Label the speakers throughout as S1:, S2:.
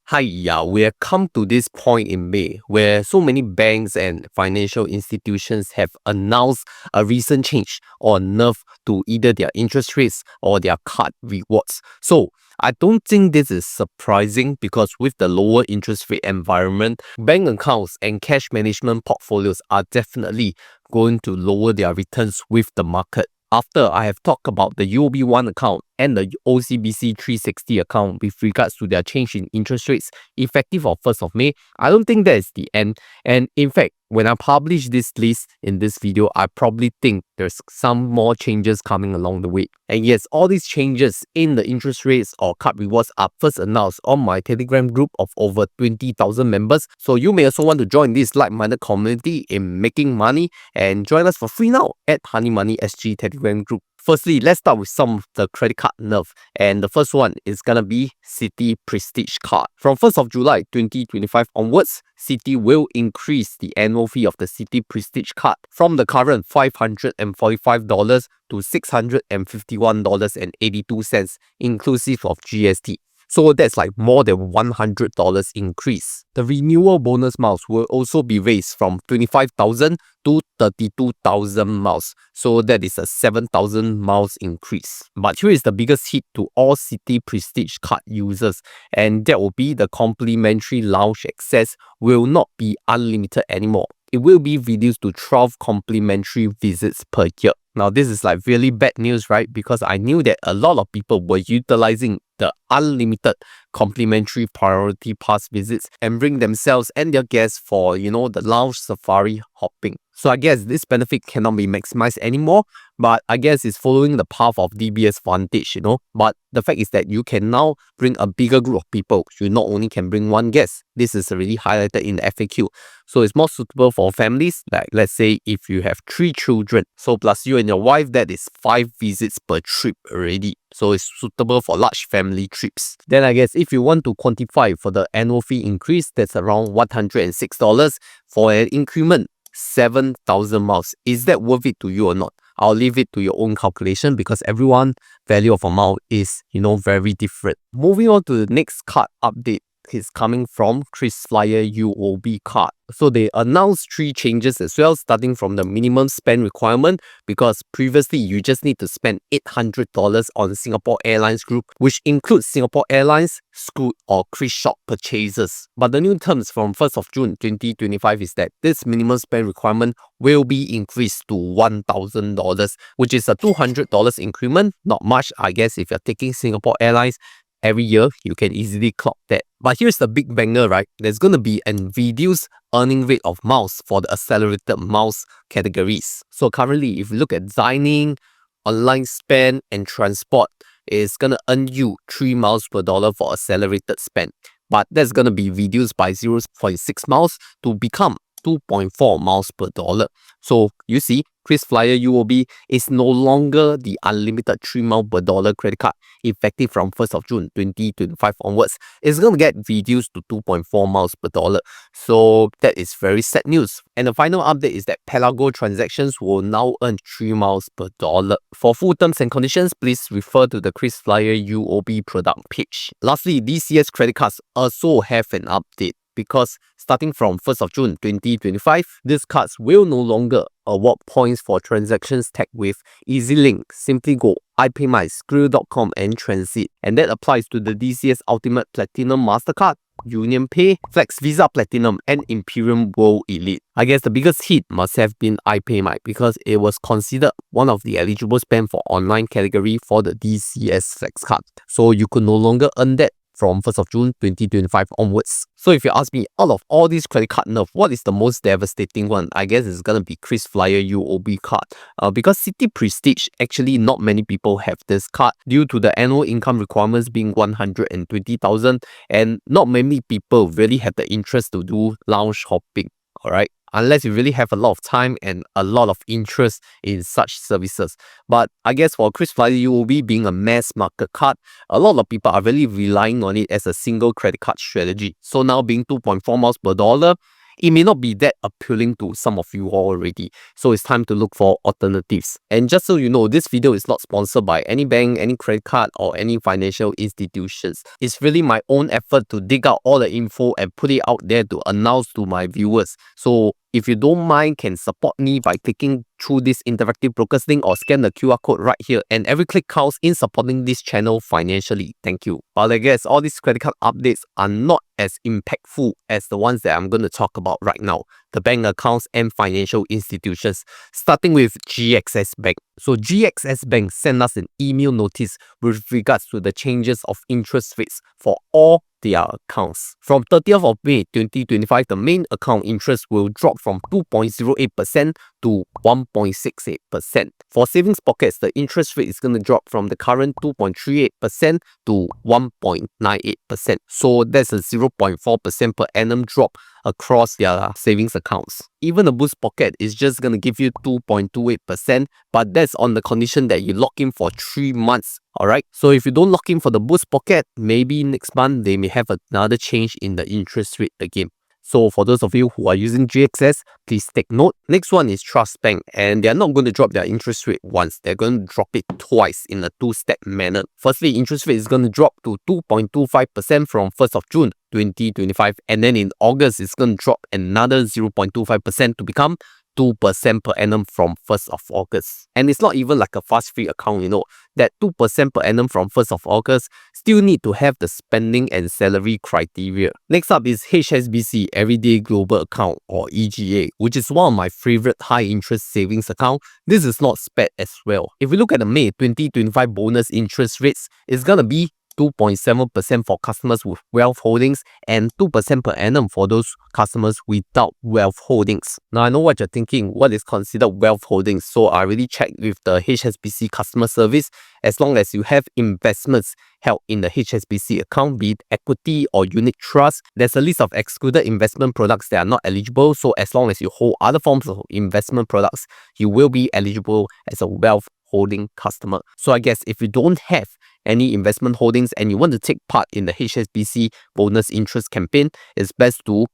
S1: Hi, yeah, we have come to this point in May where so many banks and financial institutions have announced a recent change or nerf to either their interest rates or their card rewards. So I don't think this is surprising because with the lower interest rate environment, bank accounts and cash management portfolios are definitely going to lower their returns with the market. After I have talked about the UOB One account and the OCBC 360 account with regards to their change in interest rates effective of 1st of May, I don't think that is the end. And in fact, when I publish this list in this video, I probably think there's some more changes coming along the way. And yes, all these changes in the interest rates or card rewards are first announced on my Telegram group of over 20,000 members. So you may also want to join this like-minded community in making money and join us for free now at Honey Money SG Telegram group. Firstly, let's start with some of the credit card nerf. And the first one is gonna be Citi Prestige card. From 1st of July 2025 onwards, Citi will increase the annual fee of the Citi Prestige card from the current $545 to $651.82 inclusive of GST. So that's like more than $100 increase. The renewal bonus miles will also be raised from 25,000 to 32,000 miles. So that is a 7,000 miles increase. But here is the biggest hit to all Citi Prestige card users, and that will be the complimentary lounge access will not be unlimited anymore. It will be reduced to 12 complimentary visits per year. Now, this is like really bad news, right? Because I knew that a lot of people were utilizing the unlimited complimentary priority pass visits and bring themselves and their guests for, the lounge safari hopping. So I guess this benefit cannot be maximized anymore, but I guess it's following the path of DBS Vantage, But the fact is that you can now bring a bigger group of people. You not only can bring one guest. This is already highlighted in the FAQ. So it's more suitable for families. Like let's say if you have 3 children, so plus you and your wife, that is 5 visits per trip already. So it's suitable for large family trips. Then I guess if you want to quantify for the annual fee increase, that's around $106 for an increment 7,000 miles. Is that worth it to you or not? I'll leave it to your own calculation because everyone value of a mile is, very different. Moving on to the next card update is coming from KrisFlyer UOB Card. So they announced 3 changes as well, starting from the minimum spend requirement, because previously you just need to spend $800 on Singapore Airlines Group, which includes Singapore Airlines, Scoot or KrisShop purchases. But the new terms from 1st of June 2025 is that this minimum spend requirement will be increased to $1,000, which is a $200 increment. Not much, I guess, if you're taking Singapore Airlines every year, you can easily clock that. But here's the big banger, right? There's going to be a reduced earning rate of miles for the accelerated miles categories. So currently, if you look at dining, online spend, and transport, it's going to earn you 3 miles per dollar for accelerated spend. But that's going to be reduced by 0.6 miles to become 2.4 miles per dollar. So you see, KrisFlyer UOB is no longer the unlimited 3 miles per dollar credit card effective from 1st of June 2025 onwards. It's going to get reduced to 2.4 miles per dollar. So that is very sad news. And the final update is that Pelago transactions will now earn 3 miles per dollar. For full terms and conditions, please refer to the KrisFlyer UOB product page. Lastly, DCS credit cards also have an update, because starting from 1st of June 2025, these cards will no longer award points for transactions tagged with EasyLink, SimplyGo, iPayMy, Skrill.com, and Transit. And that applies to the DCS Ultimate Platinum Mastercard, UnionPay, Flex Visa Platinum, and Imperium World Elite. I guess the biggest hit must have been iPayMy because it was considered one of the eligible spend for online category for the DCS Flex card. So you could no longer earn that from 1st of June 2025 onwards. So if you ask me, out of all these credit card nerfs, what is the most devastating one? I guess it's gonna be KrisFlyer UOB card. Because Citi Prestige, actually not many people have this card due to the annual income requirements being 120,000, and not many people really have the interest to do lounge hopping. Alright, unless you really have a lot of time and a lot of interest in such services. But I guess for KrisFlyer UOB being a mass market card, a lot of people are really relying on it as a single credit card strategy. So now being 2.4 miles per dollar, it may not be that appealing to some of you already. So it's time to look for alternatives. And just so you know, this video is not sponsored by any bank, any credit card, or any financial institutions. It's really my own effort to dig out all the info and put it out there to announce to my viewers. So if you don't mind, can support me by clicking through this interactive brokers link or scan the QR code right here, and every click counts in supporting this channel financially. Thank you. But I guess all these credit card updates are not as impactful as the ones that I'm going to talk about right now, the bank accounts and financial institutions, starting with GXS Bank. So GXS Bank sent us an email notice with regards to the changes of interest rates for all their accounts. From 30th of May 2025, the main account interest will drop from 2.08% to 1.68%. For savings pockets, the interest rate is going to drop from the current 2.38% to 1.98%. So that's a 0.4% per annum drop across their savings accounts. Even the boost pocket is just going to give you 2.28%, but that's on the condition that you lock in for 3 months. Alright, so if you don't lock in for the boost pocket, maybe next month they may have another change in the interest rate again. So for those of you who are using GXS, please take note. Next one is Trust Bank, and they're not going to drop their interest rate once. They're going to drop it twice in a two-step manner. Firstly, interest rate is going to drop to 2.25% from 1st of June 2025, and then in August it's going to drop another 0.25% to become 2% per annum from 1st of August. And it's not even like a fast free account, you know. That 2% per annum from 1st of August still need to have the spending and salary criteria. Next up is HSBC Everyday Global Account, or EGA, which is one of my favorite high interest savings account. This is not spared as well. If we look at the May 2025 bonus interest rates, it's gonna be 2.7% for customers with wealth holdings and 2% per annum for those customers without wealth holdings. Now I know what you're thinking, what is considered wealth holdings? So I already checked with the HSBC customer service. As long as you have investments held in the HSBC account, be it equity or unit trust, there's a list of excluded investment products that are not eligible. So as long as you hold other forms of investment products, you will be eligible as a wealth holding customer. So I guess if you don't have any investment holdings and you want to take part in the HSBC bonus interest campaign, it's best to,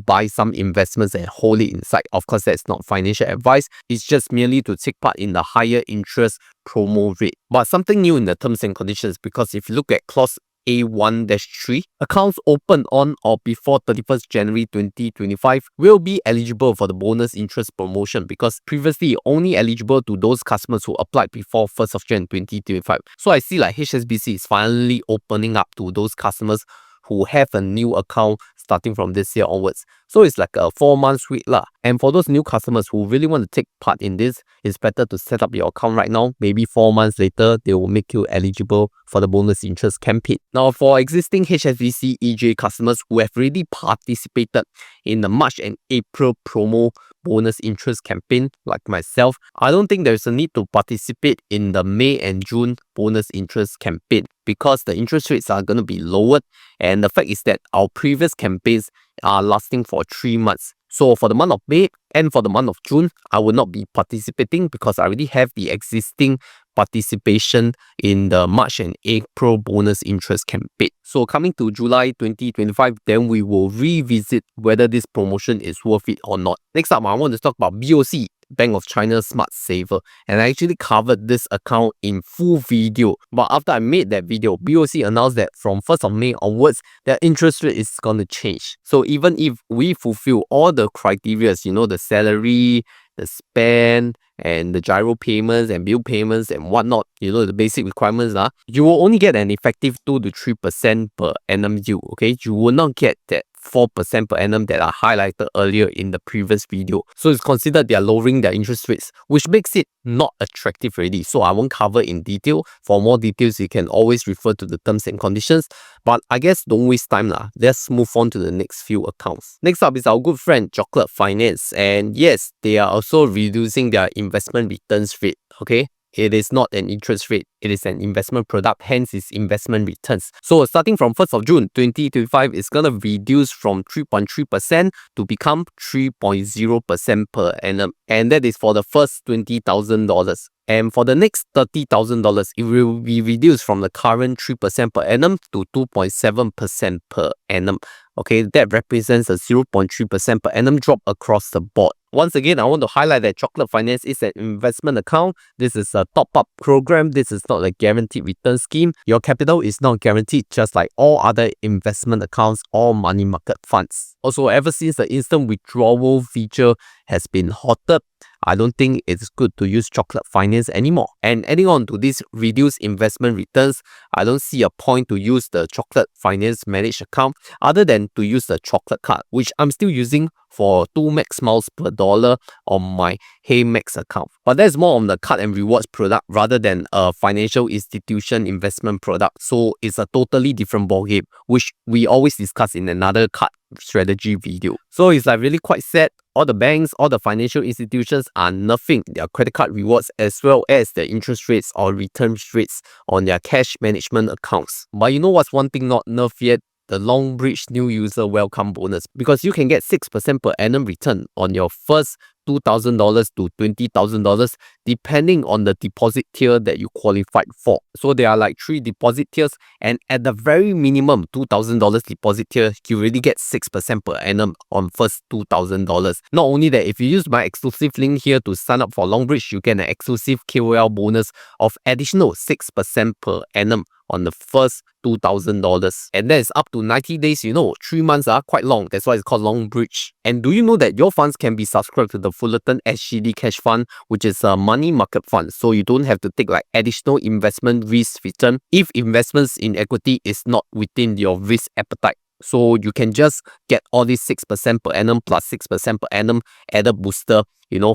S1: buy some investments and hold it inside. Of course, that's not financial advice. It's just merely to take part in the higher interest promo rate. But something new in the terms and conditions, because if you look at clause A1-3, accounts opened on or before 31st January 2025 will be eligible for the bonus interest promotion, because previously only eligible to those customers who applied before 1st of January 2025. So I see like HSBC is finally opening up to those customers who have a new account starting from this year onwards. So it's like a 4-month wait lah. And for those new customers who really want to take part in this, it's better to set up your account right now. Maybe 4 months later, they will make you eligible for the bonus interest campaign. Now, for existing HSBC EJ customers who have already participated in the March and April promo bonus interest campaign, like myself, I don't think there's a need to participate in the May and June bonus interest campaign, because the interest rates are going to be lowered, and the fact is that our previous campaigns are lasting for 3 months. So for the month of May and for the month of June, I will not be participating because I already have the existing participation in the March and April bonus interest campaign. So coming to July 2025, then we will revisit whether this promotion is worth it or not. Next up, I want to talk about BOC, Bank of China Smart Saver, and I actually covered this account in full video. But after I made that video, BOC announced that from 1st of May onwards, their interest rate is going to change. So even if we fulfill all the criteria, the salary, the spend, and the gyro payments and bill payments and whatnot, the basic requirements, you will only get an effective 2 to 3% per annum yield. Okay, you will not get that 4% per annum that I highlighted earlier in the previous video. So it's considered they are lowering their interest rates, which makes it not attractive already. So I won't cover in detail. For more details, you can always refer to the terms and conditions. But I guess don't waste time lah. Let's move on to the next few accounts. Next up is our good friend Chocolate Finance, and yes, they are also reducing their investment returns rate. Okay, it is not an interest rate, it is an investment product, hence its investment returns. So starting from 1st of June 2025, it's going to reduce from 3.3% to become 3.0% per annum. And that is for the first $20,000. And for the next $30,000, it will be reduced from the current 3% per annum to 2.7% per annum. Okay, that represents a 0.3% per annum drop across the board. Once again, I want to highlight that Chocolate Finance is an investment account. This is a top-up program. This is not a guaranteed return scheme. Your capital is not guaranteed, just like all other investment accounts or money market funds. Also, ever since the instant withdrawal feature has been halted, I don't think it's good to use Chocolate Finance anymore. And adding on to these reduced investment returns, I don't see a point to use the Chocolate Finance managed account other than to use the Chocolate card, which I'm still using for 2 max miles per dollar on my Hey Max account. But that's more on the card and rewards product rather than a financial institution investment product. So it's a totally different ballgame, which we always discuss in another card strategy video. So it's like really quite sad. All the banks, all the financial institutions are nerfing their credit card rewards as well as the interest rates or return rates on their cash management accounts. But you know what's one thing not nerfed yet? The Longbridge new user welcome bonus, because you can get 6% per annum return on your first $2,000 to $20,000 depending on the deposit tier that you qualified for. So there are like 3 deposit tiers, and at the very minimum $2,000 deposit tier, you really get 6% per annum on first $2,000. Not only that, if you use my exclusive link here to sign up for Longbridge, you get an exclusive KOL bonus of additional 6% per annum on the first $2,000. And that is up to 90 days, 3 months are quite long. That's why it's called Longbridge. And do you know that your funds can be subscribed to the Fullerton SGD Cash Fund, which is a money market fund, so you don't have to take like additional investment risk return if investments in equity is not within your risk appetite. So you can just get all these 6% per annum plus 6% per annum added booster,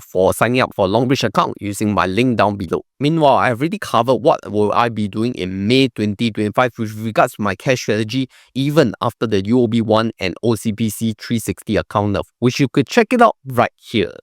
S1: for signing up for Longbridge account using my link down below. Meanwhile, I've already covered what will I be doing in May 2025 with regards to my cash strategy, even after the UOB 1 and OCBC 360 account nerf, which you could check it out right here.